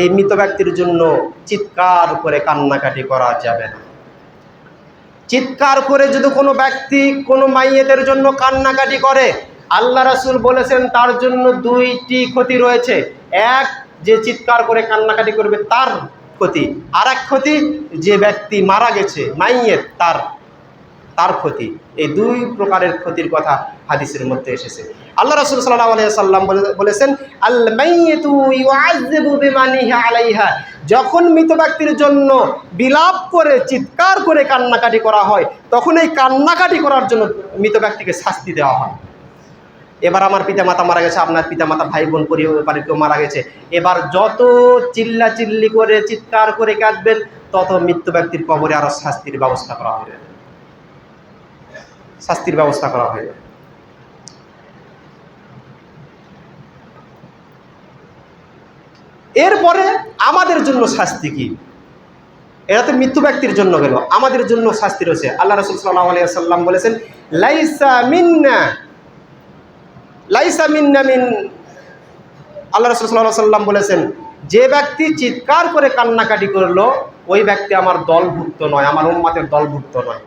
এই মৃত ব্যক্তির জন্য চিৎকার করে কান্নাকাটি করা যাবে না। চিৎকার করে যদি কোনো ব্যক্তি কোনো মাইয়েতের জন্য কান্নাকাটি করে, আল্লাহ রাসূল বলেছেন তার জন্য দুইটি ক্ষতি রয়েছে। এক, যে চিৎকার করে কান্নাকাটি করবে তার ক্ষতি, আর এক ক্ষতি যে ব্যক্তি মারা গেছে মাইয়েত তার ক্ষতি। এই দুই প্রকারের ক্ষতির কথা হাদিসের মধ্যে এসেছে। আল্লাহ রাসূল সাল্লাল্লাহু আলাইহি ওয়াসাল্লাম বলেছেন, আল মাইয়িতু ইউআযযাবু বিমানিহি আলাইহা, যখন মৃত ব্যক্তির জন্য বিলাপ করে চিৎকার করে কান্নাকাটি করা হয়, তখন এই কান্নাকাটি করার জন্য মৃত ব্যক্তিকে শাস্তি দেওয়া হয়। এবার আমার পিতামাতা মারা গেছে, আপনার পিতামাতা ভাই বোন পরিবারের কেউ মারা গেছে, এবার যত চিল্লাচিল্লি করে চিৎকার করে কাঁদবেন, তত মৃত্যু ব্যক্তির কবরে আরো শাস্তির ব্যবস্থা করা হবে, শাস্তির ব্যবস্থা করা হয়। এরপরে আমাদের জন্য শাস্তি কি? এটা তো মৃত্যু ব্যক্তির জন্য গেল, আমাদের জন্য শাস্তি রয়েছে। আল্লাহ রাসূল সাল্লাল্লাহু আলাইহি ওয়াসাল্লাম বলেছেন, লাইসা মিন্না মিন, আল্লাহ রাসূল সাল্লাল্লাহু আলাইহি ওয়াসাল্লাম বলেছেন, যে ব্যক্তি চিৎকার করে কান্নাকাটি করলো ওই ব্যক্তি আমার দলভুক্ত নয়, আমার উম্মতের দলভুক্ত নয়।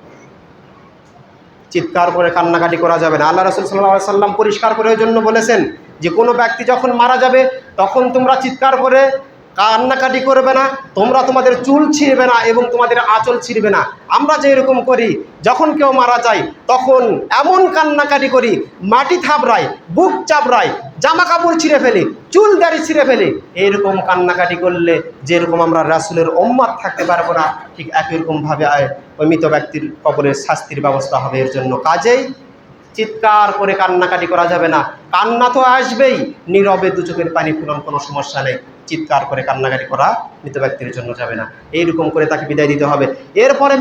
চিৎকার করে কান্নাকাটি করা যাবে না। আল্লাহ রাসূল সাল্লাল্লাহু আলাইহি ওয়াসাল্লাম পরিষ্কার করে ওই জন্য বলেছেন যে কোনো ব্যক্তি যখন মারা যাবে তখন তোমরা চিৎকার করে কান্নাকাটি করবে না, তোমরা তোমাদের চুল ছিঁড়বে না এবং তোমাদের আঁচল ছিঁড়বে না। আমরা যে এরকম করি, যখন কেউ মারা যায় তখন এমন কান্নাকাটি করি, মাটি থাবড়াই, বুক চাপড়াই, জামা কাপড় ছিঁড়ে ফেলি, চুল দাড়ি ছিঁড়ে ফেলি। এইরকম কান্নাকাটি করলে যেরকম আমরা রাসূলের উম্মত থাকতে পারবো না, ঠিক একই রকমভাবে ওই মৃত ব্যক্তির কবরের শাস্তির ব্যবস্থা হবে। এর জন্য কাজেই চিৎকার করে কান্নাকাটি করা যাবে না। কান্না তো আসবেই, নীরবে দু চোখের পানি ফেলন, কোনো সমস্যা নেই। চিৎকার করে কান্নাকাটি করা মৃত ব্যক্তির জন্য যাবে না। এইরকম করে তাকে বিদায় দিতে হবে। এরপরে